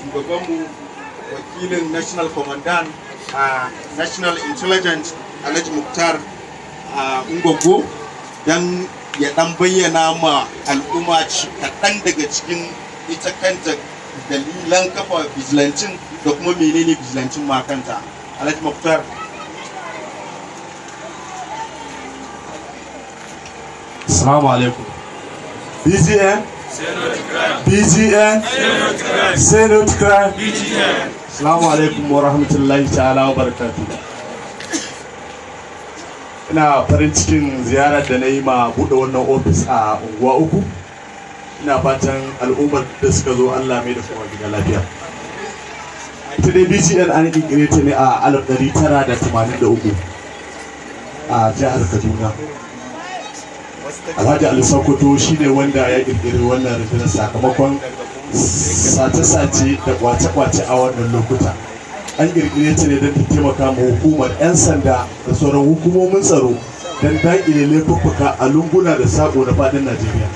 shugabanmu wakilin national commandant a national intelligence Alhaji Muktar Unguwa don ya dan bayyana ma al'umma kaɗan daga cikin ita kanta dalilan kafa vigilantin da kuma menene vigilantin ma kanta. Alhaji Muktar. Assalamu alaikum. BGN? BGN? Senate crime? BGN. Assalamu alaikum wa rahmatullahi ta'ala wa barakatuh. Ina farin cikin ziyarar da na yi ma buɗe wannan ofis a unguwa uku. Ina fatan al'ummar da suka zo Allah mai da kuma gida lafiya. Ita dai BGN an ƙirƙire ta ne a 1983 a jihar Kaduna. Alhaji Ali Sokoto shi ne wanda ya ƙirƙiri wannan rundunar sakamakon sace-sace da kwace-kwace a wannan lokuta. An ƙirƙire ta ne don ta taimaka ma hukumar 'yan sanda da sauran hukumomin tsaro don daƙile laifuffuka a lunguna da saƙo na faɗin Najeriya.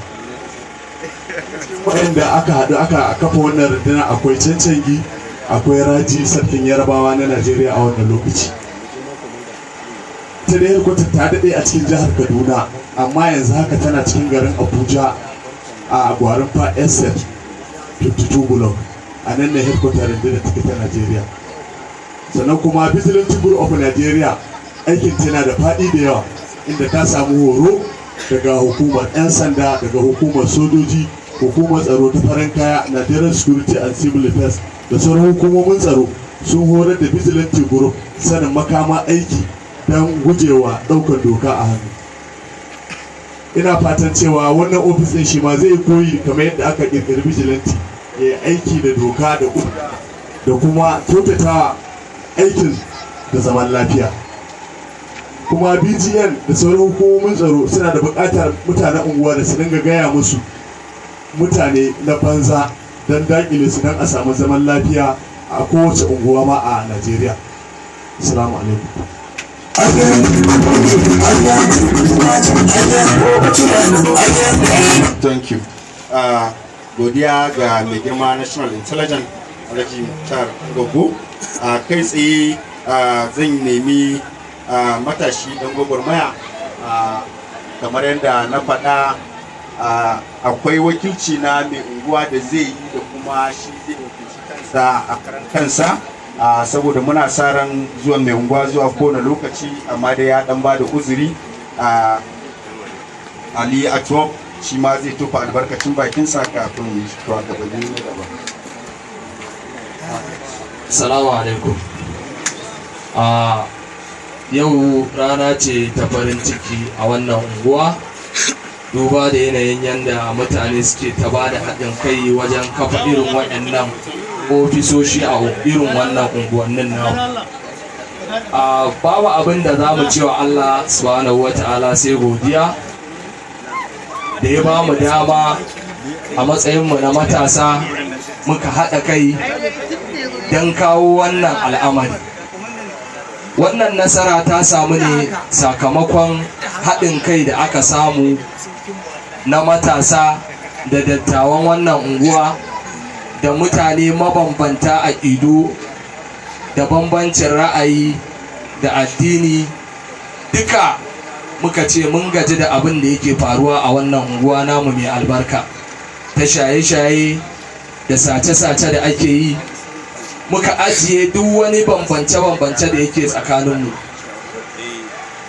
Waɗanda aka haɗu aka kafa wannan rundunar akwai Cancangi, akwai Raji sarkin Yarabawa na Najeriya a wannan lokaci. Ta da helkwata ta daɗe a cikin jihar Kaduna, amma yanzu haka tana cikin garin Abuja a gwarin fa Esset 52 block. A nan ne helkwata rundunar take ta Najeriya. Sannan kuma Vigilant of Nigeria aikin tana da faɗi da yawa, inda ta samu horo daga hukumar 'yan sanda, daga hukumar sojoji, hukumar tsaro ta farin kaya, Nigerian Security and Civil Affairs da sauran hukumomin tsaro sun horar da Vigilant Group sanin makama aiki don gujewa ɗaukar doka a hannu. Ina fatan cewa wannan ofis ɗin shi ma zai koyi kamar yadda aka ƙirƙiri Vigilant ya yi aiki da doka da kuma kyautatawa aikin da zaman lafiya. Kuma BGN da sauran hukumomin tsaro suna da buƙatar mutanen unguwa da su dinga gaya musu mutane na banza don daƙile su don a samu zaman lafiya a kowace unguwa ma a Najeriya. Assalamu alaikum. Thank you. Godiya ga mai girma National Intelligence Alhaji Muktar Unguwa. Kai tsaye zan nemi matashi dan gwagwarmaya kamar yadda na faɗa akwai wakilci na mai unguwa da zai yi da kuma shi zai wakilci kansa a karan kansa saboda muna sa ran zuwan mai unguwa zuwa kowane lokaci, amma dai ya dan ba da uzuri. Ali Atwab shi ma zai tofa albarkacin bakinsa kafin shugabanni na gaba. Assalamu alaikum. Yau rana ce ta farin ciki a wannan unguwa, duba da yanayin yadda mutane suke ta ba da haɗin kai wajen kafa irin waɗannan ofisoshi a irin wannan unguwannin nan. Babu abin da za mu cewa Allah subhanahu wa ta'ala sai godiya da ya ba mu dama a matsayinmu na matasa muka haɗa kai don kawo wannan al'amari. Wannan nasara ta samu ne sakamakon haɗin kai da aka samu na matasa da dattawan wannan unguwa da mutane mabambanta a ido da bambancin ra'ayi da addini. Duka muka ce mun gaji da abin da yake faruwa a wannan unguwa namu mai albarka ta shaye-shaye da sace-sace da ake yi. Muka ajiye duk wani bambance-bambance da yake tsakaninmu.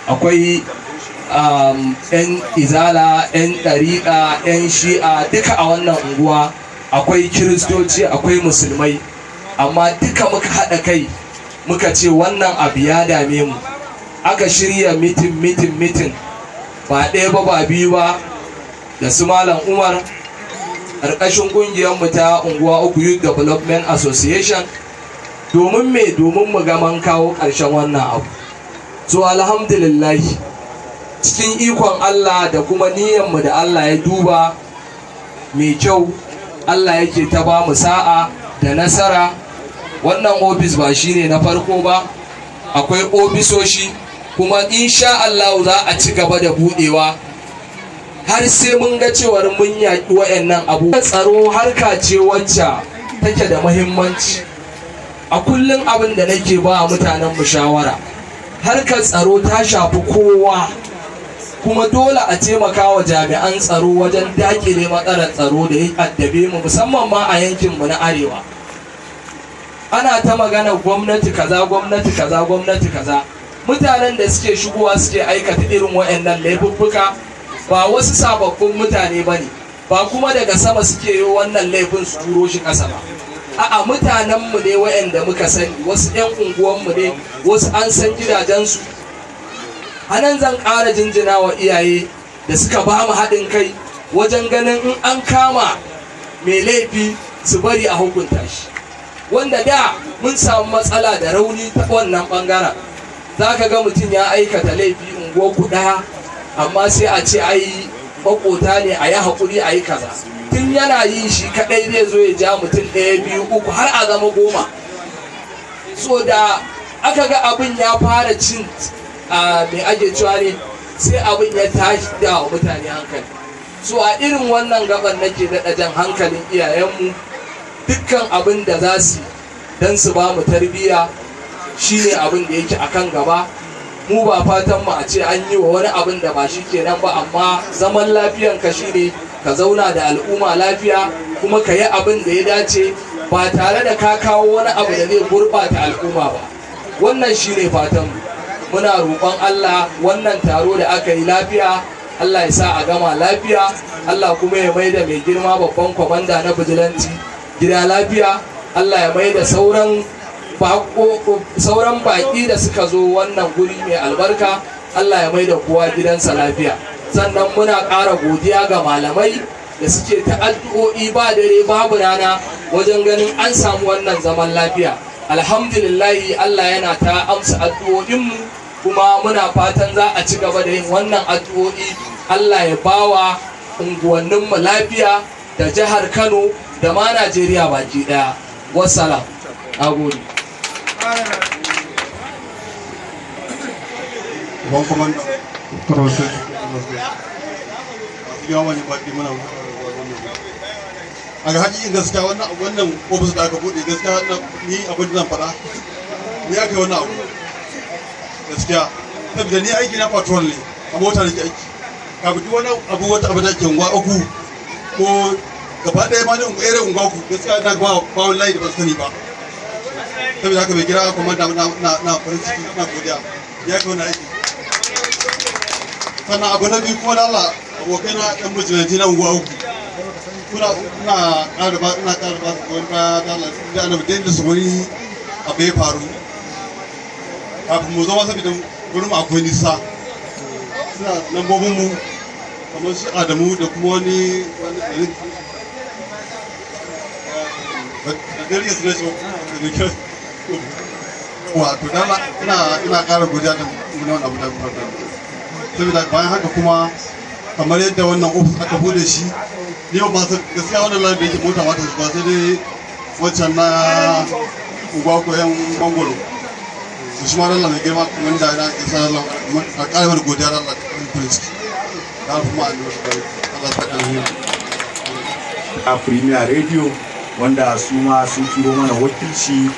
Akwai 'yan izala, 'yan ɗariƙa, 'yan shi'a duka a wannan unguwa, akwai kiristoci, akwai musulmai, amma duka muka haɗa kai muka ce wannan abu ya dame mu. Aka shirya mitin ba ɗaya ba ba biyu ba da su Malam Umar ƙarƙashin ƙungiyarmu ta unguwa uku Youth Development Association domin mu ga man kawo ƙarshen wannan abu. So alhamdulillah cikin ikon Allah da kuma niyyarmu da Allah ya duba mai kyau, Allah yake ta ba mu sa'a da nasara. Wannan ofis ba shine na farko ba, akwai ofisoshi kuma insha Allah za a ci gaba da budewa har sai mun ga cewar mun yaƙi wayannan abu. Tsaro harka ce wacce take da muhimmanci. A kullum abin da nake ba mutanen mu shawara, harkar tsaro ta shafi kowa, kuma dole a taimaka wa jami'an tsaro wajen dakile matsalar tsaro da ya addabe mu, musamman ma a yankinmu na Arewa. Ana ta magana gwamnati kaza gwamnati kaza gwamnati kaza, mutanen da suke shigowa suke aikata irin waɗannan laifuffuka ba wasu sababbin mutane ba ne, ba kuma daga sama suke yi wannan laifin su turo shi ƙasa ba. A'a, mutanenmu ne waɗanda muka sani, wasu 'yan unguwanmu ne, wasu an san gidajensu. A nan zan ƙara jinjina wa iyaye da suka ba mu haɗin kai wajen ganin in an kama mai laifi su bari a hukunta shi, wanda da mun samu matsala da rauni ta wannan ɓangaren. Za ka ga mutum ya aikata laifi unguwarku ɗaya, amma sai a ce ai maƙota ne, a yi haƙuri, a yi kaza. Tun yana yi shi kaɗai zai zo ya ja mutum 1, 2, 3 har a zama 10. So da aka ga abin ya fara cin mai ake cewa ne, sai abin ya tashi da wa mutane hankali. So a irin wannan gaban nake daɗa jan hankalin iyayenmu, dukkan abin da za su don su ba mu tarbiyya shine abin da yake akan gaba. Mu ba fatan mu a ce an yi wa wani abin da ba shi kenan ba, amma zaman lafiyanka shine ka zauna da al'umma lafiya, kuma ka yi abin da ya dace ba tare da ka kawo wani abu da zai gurɓata al'umma ba. Wannan shine fatan mu. Muna roƙon Allah wannan taro da aka yi lafiya, Allah ya sa a gama lafiya, Allah kuma ya maida mai girma babban kwamanda na Vigilant gida lafiya, Allah ya maida sauran baƙi da suka zo wannan guri mai albarka, Allah ya maida kowa gidansa lafiya. Sannan muna ƙara godiya ga malamai da suke ta addu'o'i ba dare babu rana wajen ganin an samu wannan zaman lafiya. Alhamdulillahi, Allah yana ta amsa addu'o'inmu, kuma muna fatan za a ci gaba da yin wannan addu'o'i. Allah ya bawa unguwanninmu lafiya da jihar Kano da ma Najeriya baki daya. Wassalam. Nagode. Ban komanda process yawan baki muna a ga hakikin gaskiya wannan ofis da aka bude gaskiya ni abin da zan faɗa ni aka yi wannan abu gaskiya, saboda ni aiki na patrol ne a mota nake aiki. Kafin duk wani abu wata abu da ke unguwa uku ko gaba ɗaya ma ne irin unguwa uku gaskiya na ba wani layi da ba su sani ba. Saboda haka bai kira komanda na farin ciki na godiya ya kai wani aiki. Sannan abu na biyu kuma da Allah abokai na ɗan mujilanci na unguwa uku ina ƙara ba su wani kaya da Allah da annabi da su wani abu ya faru kafin mu zama, saboda gurin akwai nisa. Suna lambobin mu kamar su Adamu da kuma wani Dariya suna shi wato dala ina ƙara godiya da wani abu da faru. Saboda bayan haka kuma kamar yadda wannan ofis aka bude shi, ni ba masu gaskiya wannan layin da yake mota mata shi ba, sai dai wancan na unguwa ko yan mangoro su shi ma Allah mai girma wanda ya isa Allah a ƙara wani godiya da Allah ta farin ciki da kuma Allah ta ƙarfi a Premier Radio, wanda su ma sun turo mana wakilci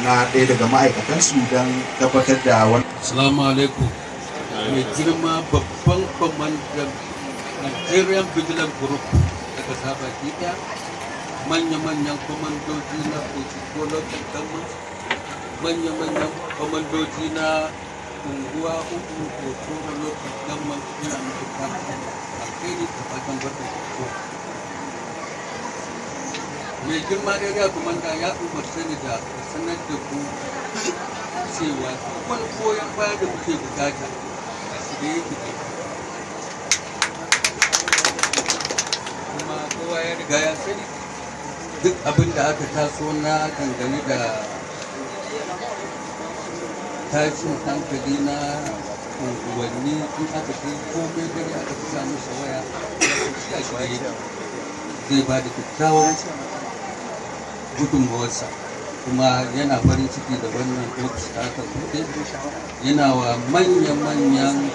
na ɗaya daga ma'aikatansu don tabbatar da wani. Assalamu alaikum. Mai girma babban kwamandan Nigerian Vigilant Group daga Sabaki ɗaya, manya-manyan kwamandoji na Ofishi Local Government, manya-manyan kwamandoji na Unguwa uku Otoro Local Government, ina muku fatan alheri da fatan barka. Mai girma area komanda ya umarce ni da sanar da ku cewa wani goyon baya da muke bukata a shirye yake da kuma kowa ya riga ya sani duk abin da aka taso na dangane da tashin hankali na unguwanni in aka kai komai gari aka fi samu waya ya shirye zai ba da kyakkyawan gudunmawarsa, kuma yana farin ciki da wannan ofis da aka buɗe, yana wa manya-manyan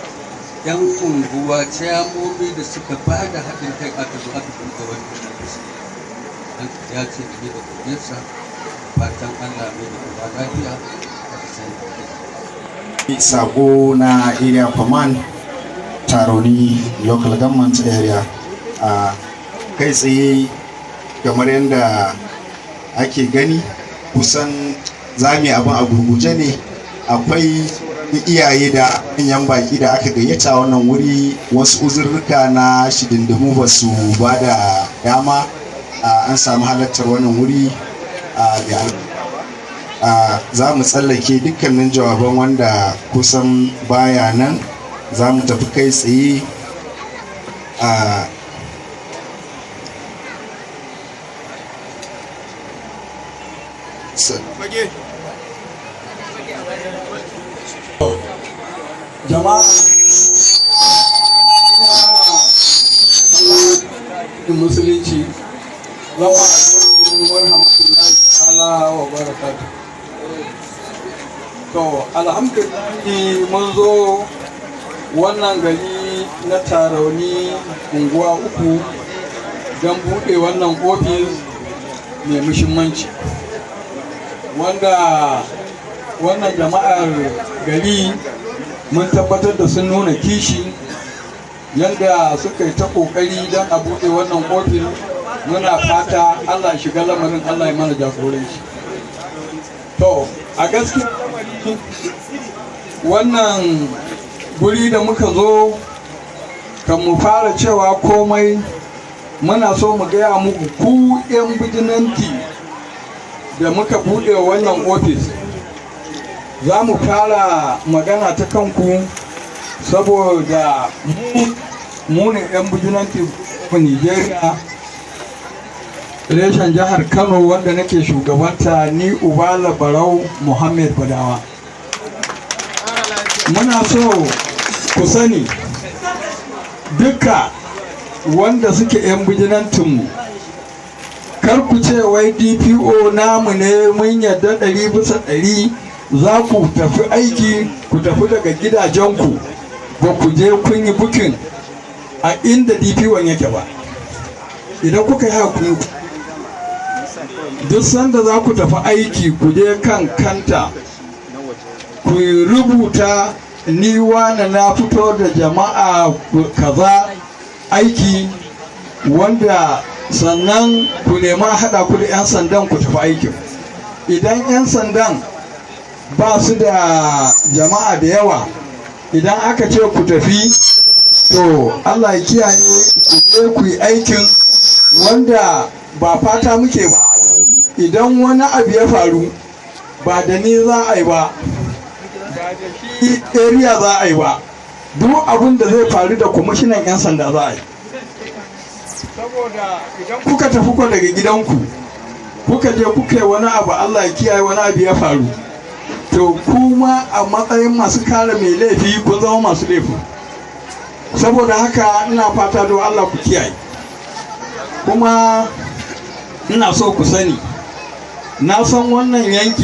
'yan unguwa ciyamomi da suka ba da haɗin kai aka zo aka buɗe wannan ofis. ya ce da ni da kudinsa fatan Allah mai da kuma lafiya a sani. Sako na area command Taroni local government area a kai tsaye kamar yadda ake gani kusan zami abin a gurguje ne. Akwai iyaye da manyan baki da aka gayyata wannan wuri, wasu uzurruka na shidindimu ba su ba da dama an samu halartar wannan wuri za mu tsallake dukkanin jawaban wanda kusan baya nan, za mu tafi kai tsaye jama'a musulunci zama wa rahmatullahi ta'ala wa barakatuh. To alhamdulillah mun zo wannan gari na Tarauni unguwa uku don buɗe wannan ofis mai muhimmanci, wanda wannan jama'ar gari mun tabbatar da sun nuna kishi yadda suka yi ta kokari don a buɗe wannan ofis. Muna fata Allah shiga lamarin, Allah ya mana jagoranci. To a gaskiya wannan guri da muka zo, kan mu fara cewa komai muna so mu gaya muku ku 'yan bijilanti da muka buɗe wannan ofis. Za mu fara magana ta kanku saboda mu ne 'yan bijilanti Nigeria reshen jihar Kano, wanda nake shugabanta ni Ubala Barau Muhammad Badawa. Muna so ku sani duka wanda suke 'yan bijilantinmu, kar ku ce wai DPO namu ne mun yadda 100% za ku tafi aiki, ku tafi daga gidajenku ba ku je kun yi bukin a inda DPO yake ba. Idan kuka yi hakuri, duk sanda za ku tafi aiki ku je kan kanta ku rubuta ni wane na fito da jama'a kaza aiki, wanda sannan ku nema haɗa ku da 'yan sandan ku tafi aikin. Idan 'yan sandan ba su da jama'a da yawa, idan aka ce ku tafi, to Allah ya kiyaye ku je ku yi aikin wanda ba fata muke ba. Idan wani abu ya faru, ba da ni za a yi ba, ba da shi area za a yi ba, duk abin da zai faru da kwamishinan 'yan sanda za a yi. Saboda idan kuka tafi ku daga gidanku kuka je kuka yi wani abu, Allah ya kiyaye wani abu ya faru, to kuma a matsayin masu kare mai laifi kun zama masu laifi. Saboda haka ina fata don Allah ku kiyaye. Kuma ina so ku sani, na san wannan yanki